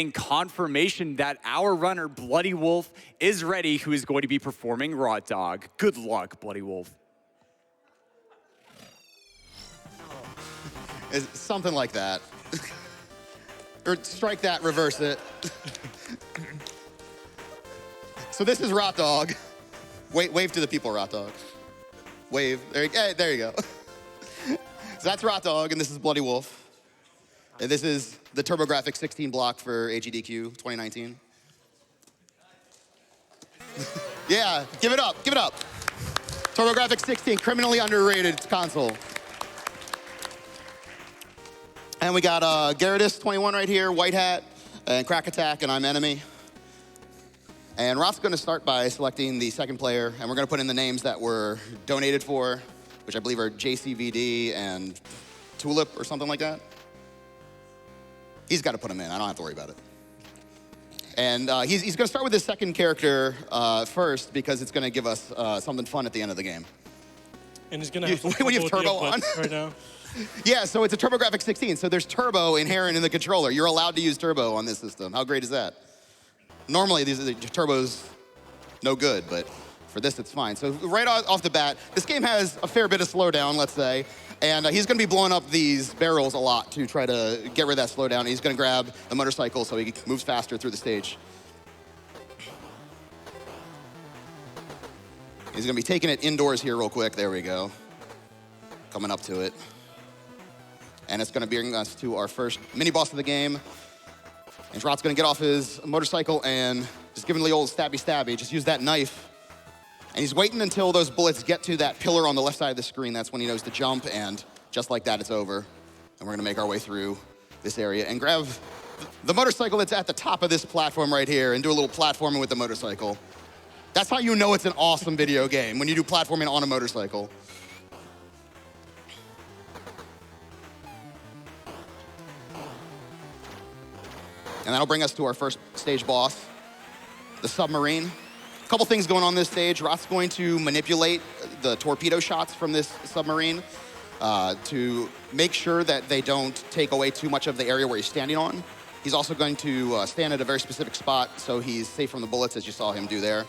confirmation that our runner, Bloody Wolf, is ready, who is going to be performing Raw Dog. Good luck, Bloody Wolf. It's something like that. Or strike that, reverse it. So this is Rot Dog. Wave to the people, Rot Dog. Wave. There you go. So that's Rot Dog, and this is Bloody Wolf. And this is the TurboGrafx 16 block for AGDQ 2019. Yeah, give it up, give it up. TurboGrafx 16, criminally underrated console. And we got Gyarados 21 right here, White Hat, and Crack Attack, and I'm Enemy. And Rot's gonna start by selecting the second player, and we're gonna put in the names that were donated for, which I believe are JCVD and Tulip or something like that. He's gotta put them in, I don't have to worry about it. And he's gonna start with his second character first because it's gonna give us something fun at the end of the game. And he's gonna have when you have turbo on right now. Yeah, so it's a TurboGrafx 16, so there's turbo inherent in the controller. You're allowed to use turbo on this system. How great is that? Normally, these are the turbos, no good, but for this, it's fine. So right off the bat, this game has a fair bit of slowdown, let's say, and he's gonna be blowing up these barrels a lot to try to get rid of that slowdown. He's gonna grab the motorcycle so he moves faster through the stage. He's gonna be taking it indoors here real quick. There we go. Coming up to it. And it's gonna bring us to our first mini boss of the game. And Rot's gonna get off his motorcycle and just give him the old stabby stabby. Just use that knife. And he's waiting until those bullets get to that pillar on the left side of the screen. That's when he knows to jump, and just like that, it's over. And we're gonna make our way through this area and grab the motorcycle that's at the top of this platform right here and do a little platforming with the motorcycle. That's how you know it's an awesome video game, when you do platforming on a motorcycle. And that'll bring us to our first stage boss, the submarine. A couple things going on this stage. Rot's going to manipulate the torpedo shots from this submarine to make sure that they don't take away too much of the area where he's standing on. He's also going to stand at a very specific spot so he's safe from the bullets, as you saw him do there.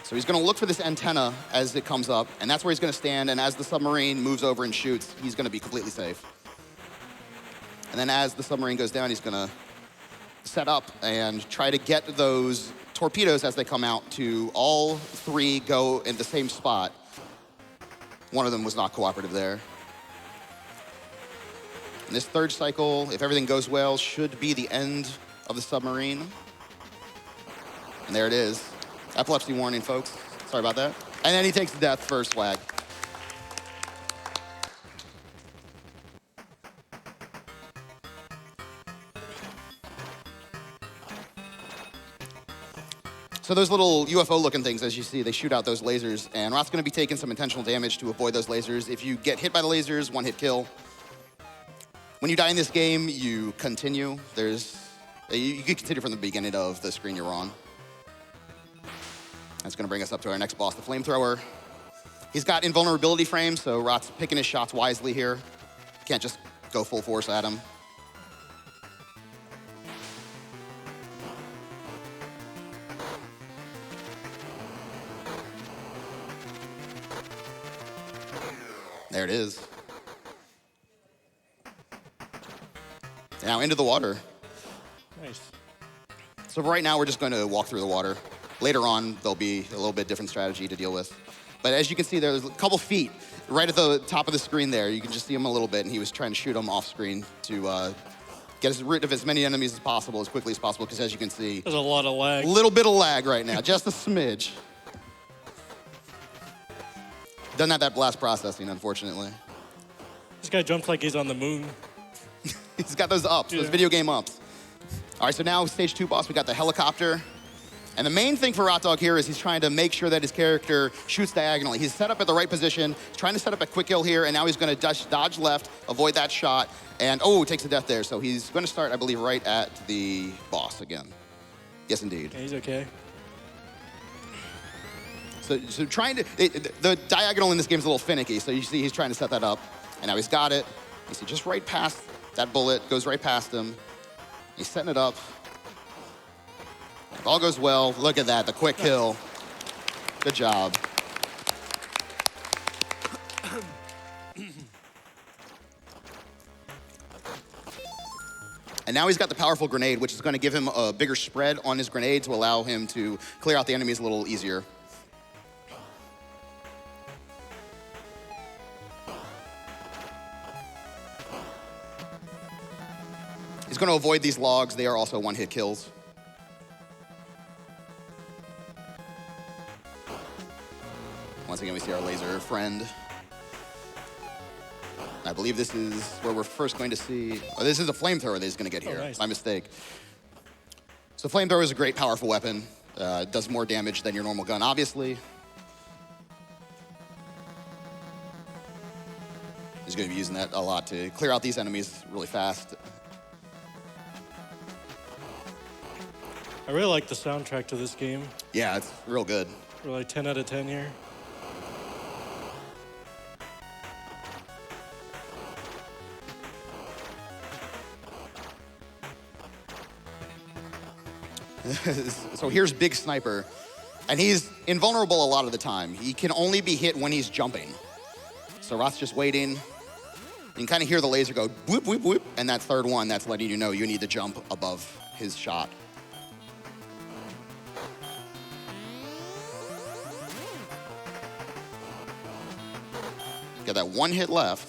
So he's gonna look for this antenna as it comes up, and that's where he's gonna stand, and as the submarine moves over and shoots, he's gonna be completely safe. And then as the submarine goes down, he's gonna set up and try to get those torpedoes as they come out to all three go in the same spot. One of them was not cooperative there. And this third cycle, if everything goes well, should be the end of the submarine. And there it is. Epilepsy warning, folks. Sorry about that. And then he takes the death for swag. So those little UFO-looking things, as you see, they shoot out those lasers, and Rot's gonna be taking some intentional damage to avoid those lasers. If you get hit by the lasers, one hit kill. When you die in this game, you continue. You can continue from the beginning of the screen you're on. That's gonna bring us up to our next boss, the Flamethrower. He's got invulnerability frames, so Rot's picking his shots wisely here. Can't just go full force at him. There it is. Now into the water. Nice. So right now we're just going to walk through the water. Later on, there'll be a little bit different strategy to deal with. But as you can see, there's a couple feet right at the top of the screen there. You can just see him a little bit, and he was trying to shoot him off screen to get rid of as many enemies as possible, as quickly as possible, because as you can see, There's a lot of lag. a little bit of lag right now, just a smidge. Doesn't have that blast processing, unfortunately. This guy jumps like he's on the moon. He's got those ups, those video game ups. All right, so now stage 2 boss, we got the helicopter. And the main thing for Rot Dog here is he's trying to make sure that his character shoots diagonally. He's set up at the right position, he's trying to set up a quick kill here, and now he's gonna dodge left, avoid that shot, and oh, takes a death there. So he's gonna start, I believe, right at the boss again. Yes, indeed. Yeah, he's okay. So trying to, the diagonal in this game is a little finicky, so you see he's trying to set that up. And now he's got it. You see just right past that bullet, goes right past him. He's setting it up. If all goes well, look at that, the quick kill. Good job. And now he's got the powerful grenade, which is going to give him a bigger spread on his grenade to allow him to clear out the enemies a little easier. He's going to avoid these logs. They are also one-hit kills. Once again, we see our laser friend. I believe this is where we're first going to see, oh, this is a flamethrower that he's going to get here. Oh, nice. My mistake. So flamethrower is a great, powerful weapon. It does more damage than your normal gun, obviously. He's going to be using that a lot to clear out these enemies really fast. I really like the soundtrack to this game. Yeah, it's real good. Really 10 out of 10 here. So here's Big Sniper, and he's invulnerable a lot of the time. He can only be hit when he's jumping. So Roth's just waiting. You can kind of hear the laser go whoop, whoop, whoop, and that third one, that's letting you know you need to jump above his shot. Got that one hit left.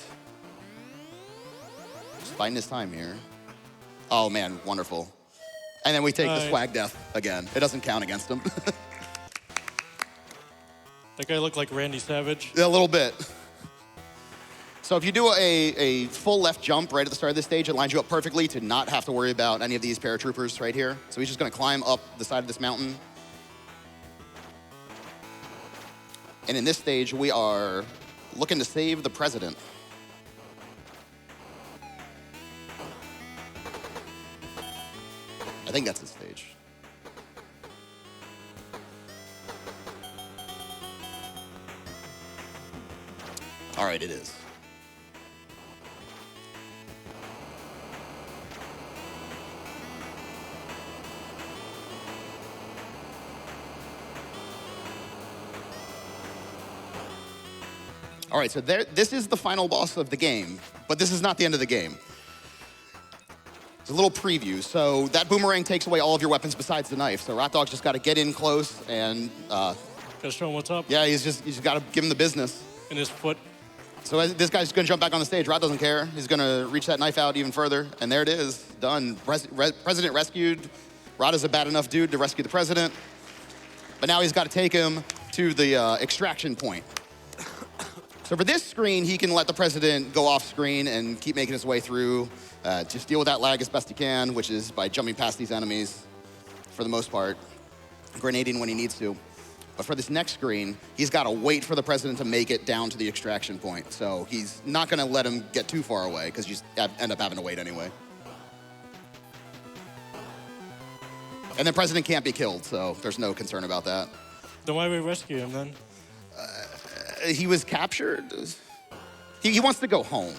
Just biding his time here. Oh man, wonderful. And then we take the swag death again. It doesn't count against him. That guy looked like Randy Savage. A little bit. So if you do a full left jump right at the start of this stage, it lines you up perfectly to not have to worry about any of these paratroopers right here. So he's just gonna climb up the side of this mountain. And in this stage, we are looking to save the president. I think that's the stage. All right, it is. All right, so this is the final boss of the game, but this is not the end of the game. It's a little preview. So that boomerang takes away all of your weapons besides the knife. So Rat Dog's just got to get in close and Gotta show him what's up. yeah, he's just got to give him the business. In his foot. So this guy's gonna jump back on the stage. Rat doesn't care. He's gonna reach that knife out even further, and there it is, done. President rescued. Rat is a bad enough dude to rescue the president, but now he's got to take him to the extraction point. So for this screen, he can let the president go off screen and keep making his way through. Just deal with that lag as best he can, which is by jumping past these enemies for the most part, grenading when he needs to. But for this next screen, he's got to wait for the president to make it down to the extraction point. So he's not going to let him get too far away because you end up having to wait anyway. And the president can't be killed, so there's no concern about that. Then why we rescue him then? He was captured. He wants to go home.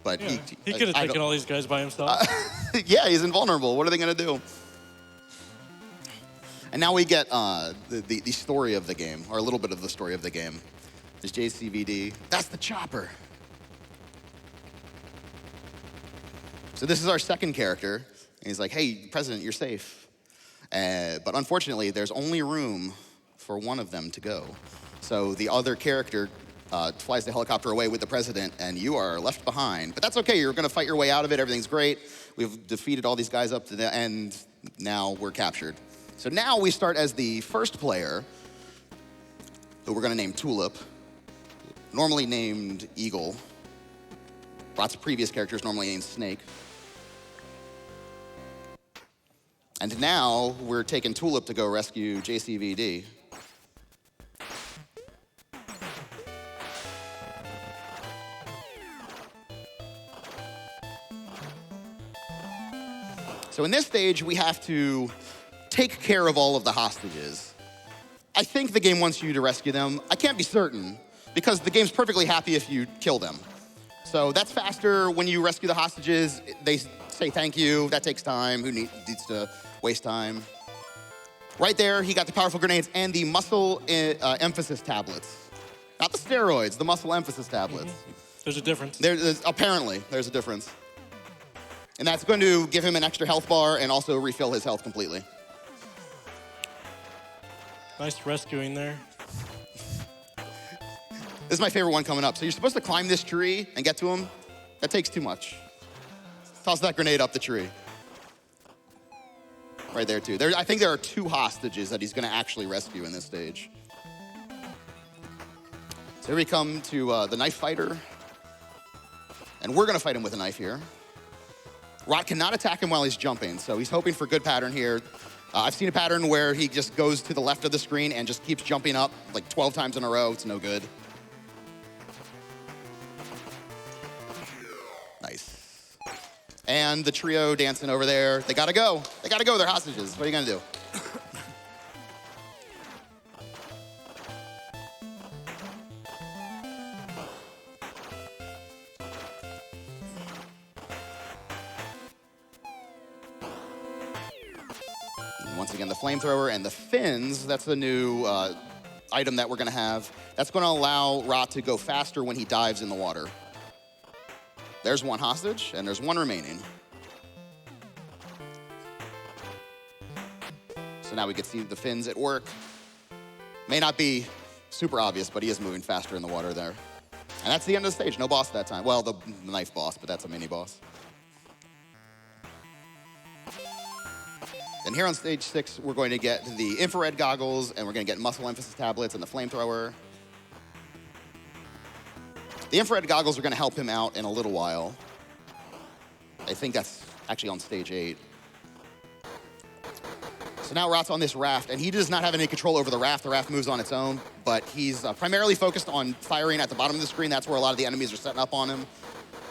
But Yeah. He could have taken all these guys by himself. yeah, he's invulnerable. What are they going to do? And now we get the story of the game, or a little bit of the story of the game. There's JCVD. That's the chopper. So this is our second character. And he's like, hey, President, you're safe. But unfortunately, there's only room for one of them to go. So the other character flies the helicopter away with the president, and you are left behind. But that's okay. You're going to fight your way out of it. Everything's great. We've defeated all these guys up to the end. Now we're captured. So now we start as the first player, who we're going to name Tulip, normally named Eagle. Lots of previous characters normally named Snake. And now we're taking Tulip to go rescue JCVD. So in this stage, we have to take care of all of the hostages. I think the game wants you to rescue them. I can't be certain, because the game's perfectly happy if you kill them. So that's faster when you rescue the hostages. They say thank you. That takes time. Who needs to waste time? Right there, he got the powerful grenades and the muscle emphasis tablets. Not the steroids, the muscle emphasis tablets. There's a difference. Apparently, there's a difference. And that's going to give him an extra health bar and also refill his health completely. Nice rescuing there. This is my favorite one coming up. So you're supposed to climb this tree and get to him. That takes too much. Toss that grenade up the tree. Right there, too. I think there are 2 hostages that he's going to actually rescue in this stage. So here we come to the knife fighter. And we're going to fight him with a knife here. Rot cannot attack him while he's jumping, so he's hoping for good pattern here. I've seen a pattern where he just goes to the left of the screen and just keeps jumping up like 12 times in a row. It's no good. Nice. And the trio dancing over there. They gotta go. They gotta go. They're hostages. What are you gonna do? And once again, the flamethrower and the fins, that's the new item that we're gonna have. That's gonna allow Rot to go faster when he dives in the water. There's 1 hostage, and there's 1 remaining. So now we can see the fins at work. May not be super obvious, but he is moving faster in the water there. And that's the end of the stage. No boss that time. Well, the knife boss, but that's a mini boss. Then here on stage 6, we're going to get the infrared goggles, and we're going to get muscle emphasis tablets and the flamethrower. The infrared goggles are going to help him out in a little while. I think that's actually on stage 8. So now Rot's on this raft, and he does not have any control over the raft. The raft moves on its own, but he's primarily focused on firing at the bottom of the screen. That's where a lot of the enemies are setting up on him.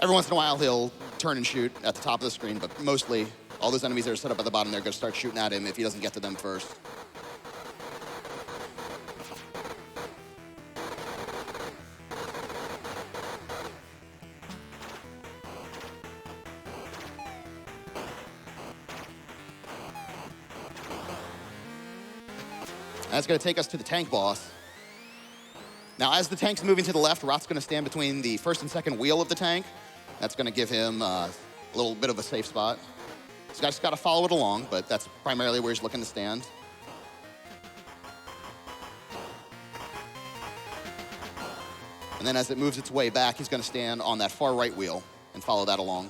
Every once in a while, he'll turn and shoot at the top of the screen, but mostly all those enemies that are set up at the bottom, they're going to start shooting at him if he doesn't get to them first. That's going to take us to the tank boss. Now, as the tank's moving to the left, Rot's going to stand between the first and second wheel of the tank. That's going to give him a little bit of a safe spot. He's just got to follow it along, but that's primarily where he's looking to stand. And then as it moves its way back, he's going to stand on that far right wheel and follow that along.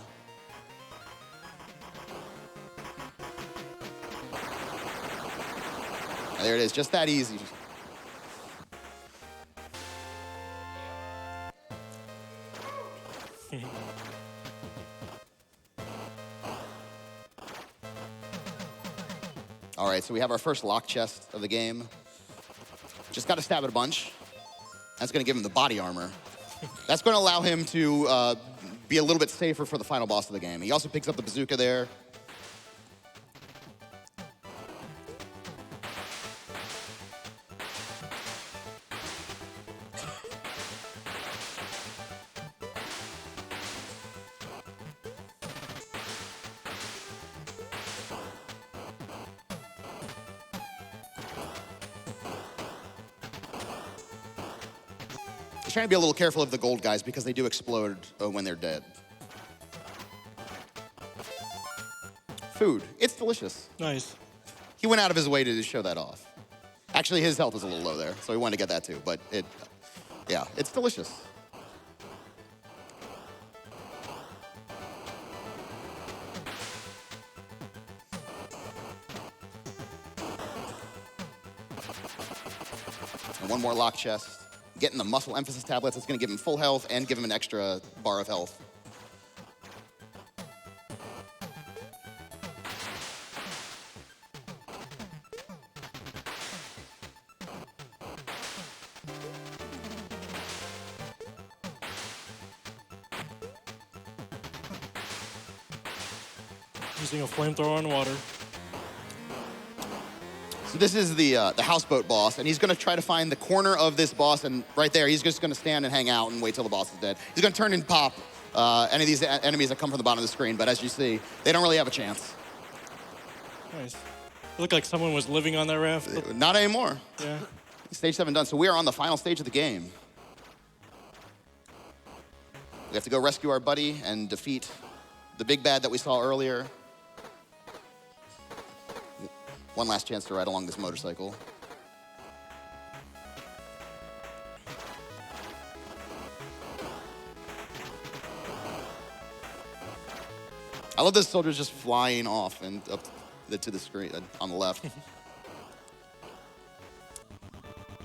And there it is, just that easy. All right, so we have our first lock chest of the game. Just got to stab it a bunch. That's going to give him the body armor. That's going to allow him to be a little bit safer for the final boss of the game. He also picks up the bazooka there. He's trying to be a little careful of the gold guys because they do explode when they're dead. Food. It's delicious. Nice. He went out of his way to show that off. Actually, his health was a little low there, so he wanted to get that too. But yeah, it's delicious. And one more lock chest. Getting the muscle emphasis tablets, it's going to give him full health and give him an extra bar of health. Using a flamethrower on water. So this is the houseboat boss, and he's gonna try to find the corner of this boss, and right there, he's just gonna stand and hang out and wait till the boss is dead. He's gonna turn and pop any of these enemies that come from the bottom of the screen, but as you see, they don't really have a chance. Nice. It looked like someone was living on that raft. Not anymore. Yeah. Stage 7 done, so we are on the final stage of the game. We have to go rescue our buddy and defeat the big bad that we saw earlier. One last chance to ride along this motorcycle. I love this soldier just flying off and up to the screen on the left.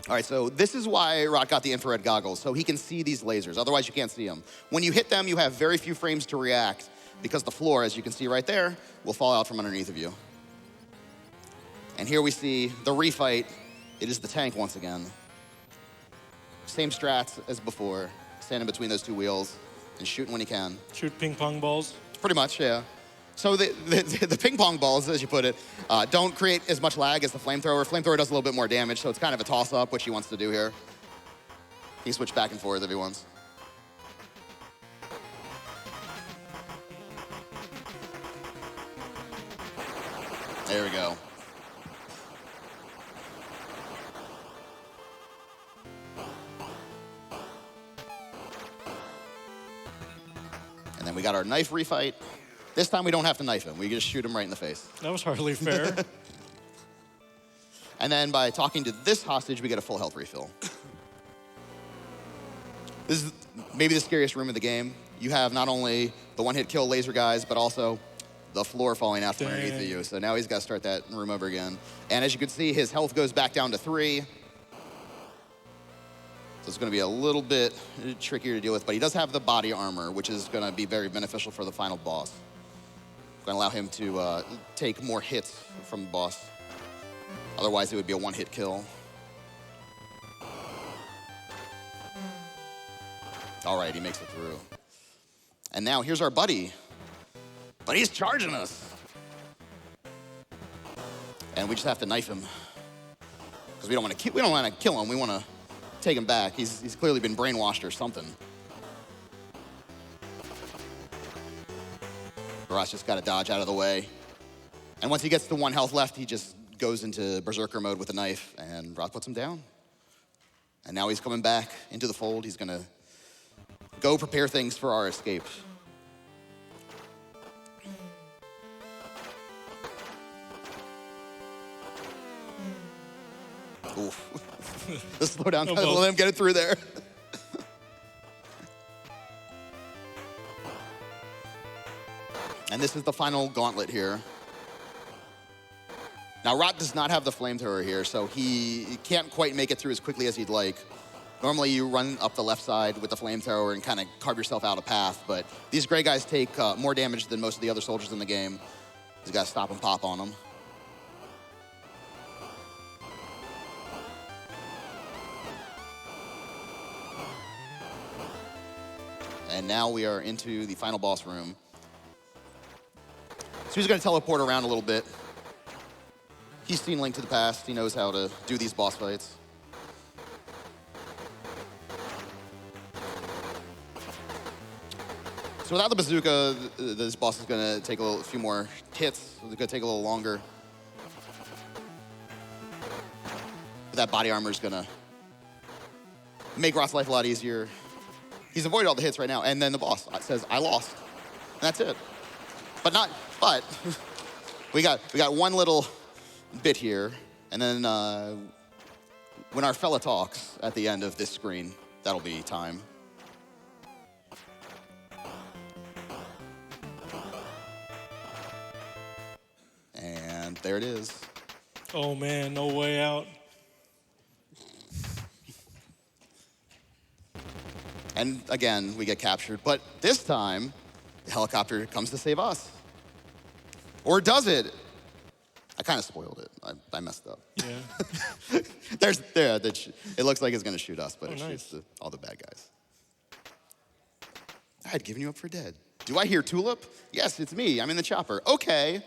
All right, so this is why Rot got the infrared goggles, so he can see these lasers. Otherwise, you can't see them. When you hit them, you have very few frames to react because the floor, as you can see right there, will fall out from underneath of you. And here we see the refight. It is the tank once again. Same strats as before, standing between those two wheels and shooting when he can. Shoot ping pong balls. Pretty much, yeah. So the ping pong balls, as you put it, don't create as much lag as the flamethrower. Flamethrower does a little bit more damage, so it's kind of a toss-up, which he wants to do here. He can switch back and forth if he wants. There we go. And then we got our knife refight. This time we don't have to knife him. We just shoot him right in the face. That was hardly fair. And then by talking to this hostage, we get a full health refill. This is maybe the scariest room of the game. You have not only the one-hit kill laser guys, but also the floor falling out from underneath of you. So now he's got to start that room over again. And as you can see, his health goes back down to 3. So it's going to be a little bit trickier to deal with, but he does have the body armor, which is going to be very beneficial for the final boss. Going to allow him to take more hits from the boss. Otherwise, it would be a one-hit kill. All right, he makes it through. And now here's our buddy. But he's charging us. And we just have to knife him. Because we don't want to kill him. We want to take him back. He's clearly been brainwashed or something. Ross just got to dodge out of the way. And once he gets to 1 health left, he just goes into berserker mode with a knife, and Roth puts him down. And now he's coming back into the fold. He's going to go prepare things for our escape. Oof. Let's slow down. Let him get it through there. And this is the final gauntlet here. Now, Rot does not have the flamethrower here, so he can't quite make it through as quickly as he'd like. Normally, you run up the left side with the flamethrower and kind of carve yourself out a path, but these gray guys take more damage than most of the other soldiers in the game. He's got to stop and pop on them. And now we are into the final boss room. So he's going to teleport around a little bit. He's seen Link to the Past. He knows how to do these boss fights. So without the bazooka, this boss is going to take a few more hits. It's going to take a little longer. But that body armor is going to make Rot's life a lot easier. He's avoided all the hits right now, and then the boss says, "I lost." And that's it. But we got one little bit here, and then when our fella talks at the end of this screen, that'll be time. And there it is. Oh man, no way out. And again, we get captured, but this time, the helicopter comes to save us. Or does it? I kind of spoiled it. I messed up. Yeah. It looks like it's going to shoot us, but it nice. shoots all the bad guys. I had given you up for dead. Do I hear Tulip? Yes, it's me. I'm in the chopper. Okay.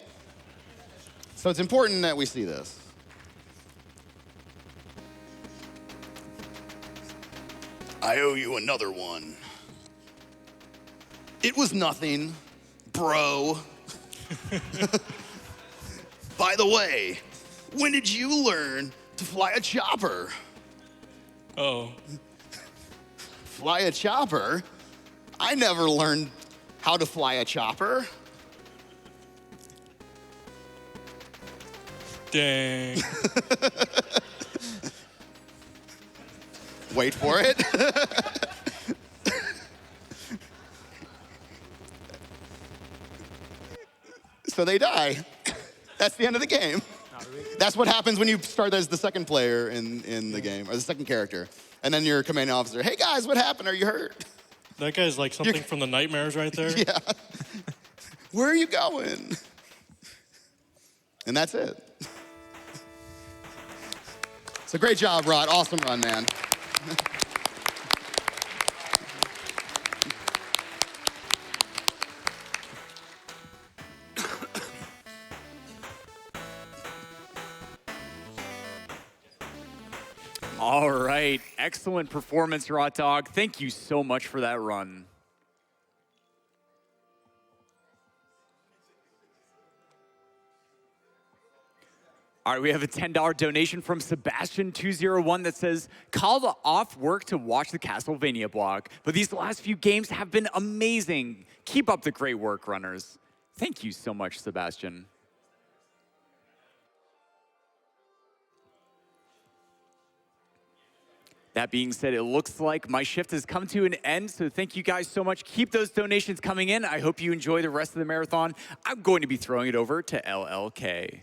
So it's important that we see this. I owe you another one. It was nothing, bro. By the way, when did you learn to fly a chopper? Oh. Fly a chopper? I never learned how to fly a chopper. Dang. Wait for it. So they die. That's the end of the game. That's what happens when you start as the second player in the game, or the second character. And then your commanding officer, hey guys, what happened? Are you hurt? That guy's like something from the Nightmares right there. Yeah. Where are you going? And that's it. So great job, Rod. Awesome run, man. All right. Excellent performance, Rot Dog. Thank you so much for that run. All right, we have a $10 donation from Sebastian201 that says, called off work to watch the Castlevania block, but these last few games have been amazing. Keep up the great work, runners. Thank you so much, Sebastian. That being said, it looks like my shift has come to an end, so thank you guys so much. Keep those donations coming in. I hope you enjoy the rest of the marathon. I'm going to be throwing it over to LLK.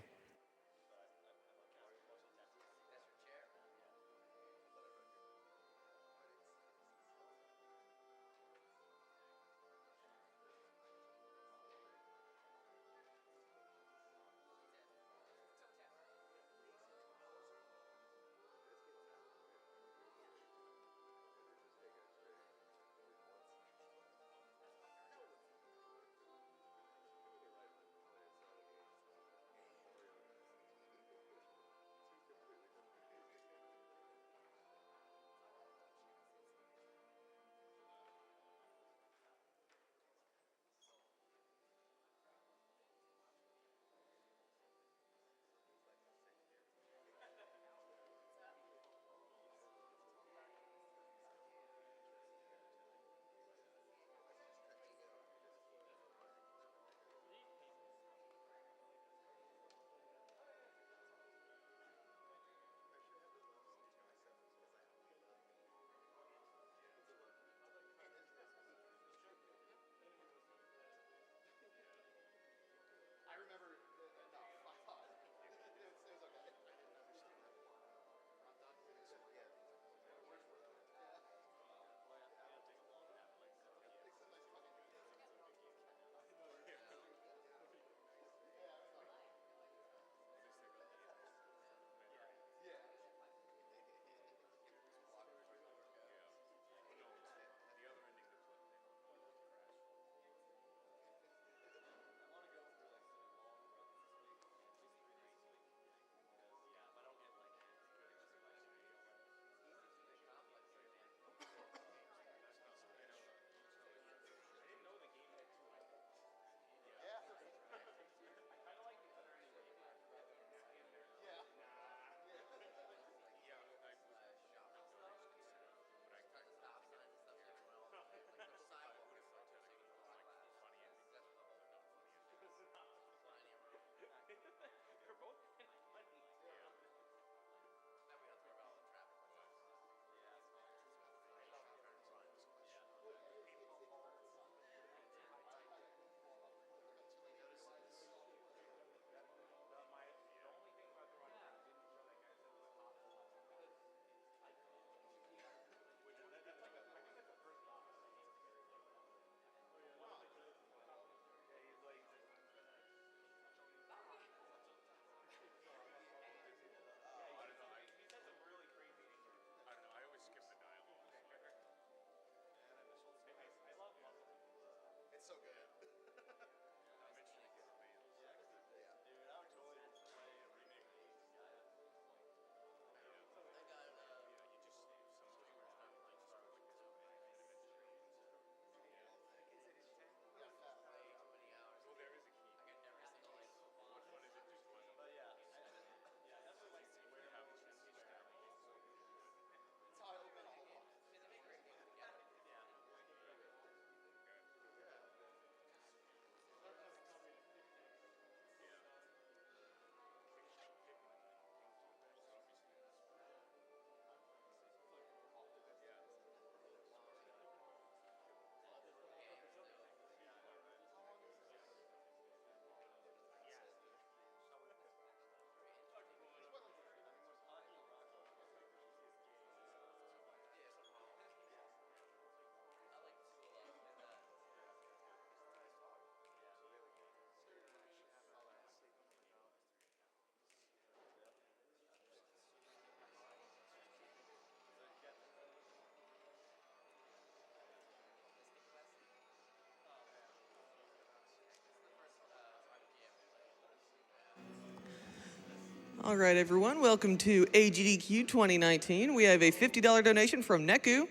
All right, everyone, welcome to AGDQ 2019. We have a $50 donation from Neku.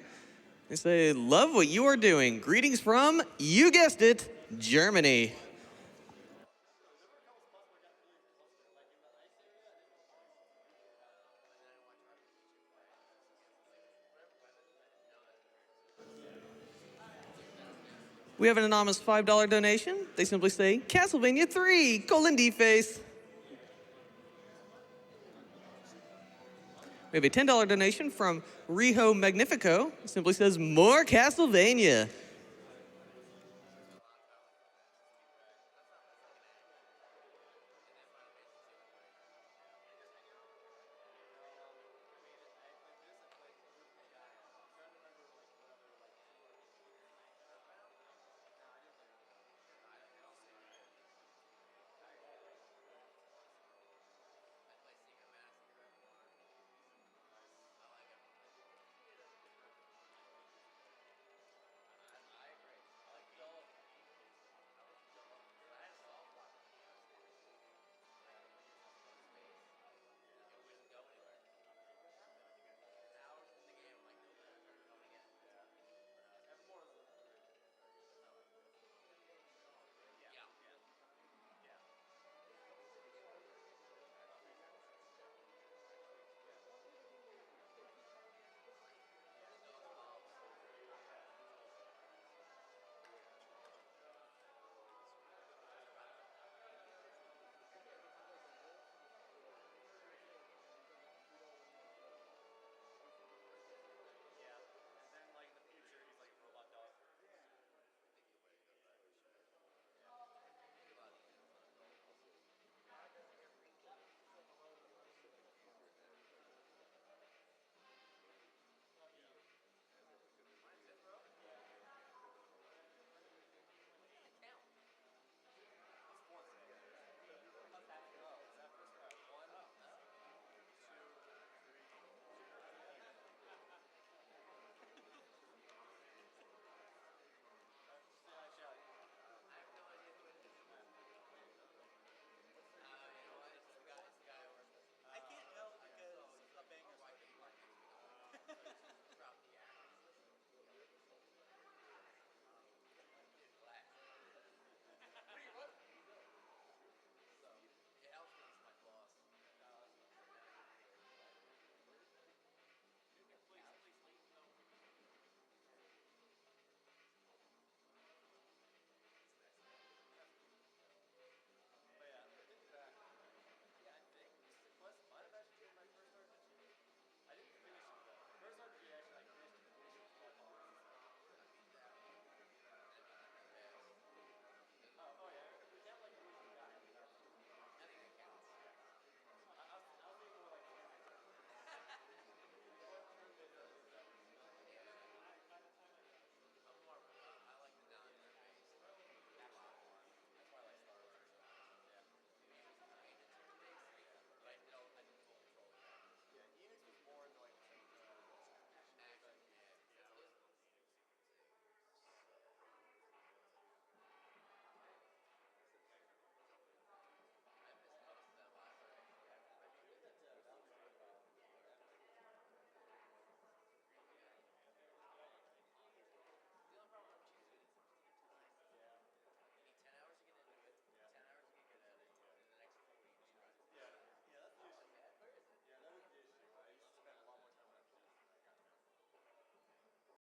They say, love what you are doing. Greetings from, you guessed it, Germany. We have an anonymous $5 donation. They simply say, Castlevania 3, D-Face. We have a $10 donation from Riho Magnifico. It simply says, more Castlevania.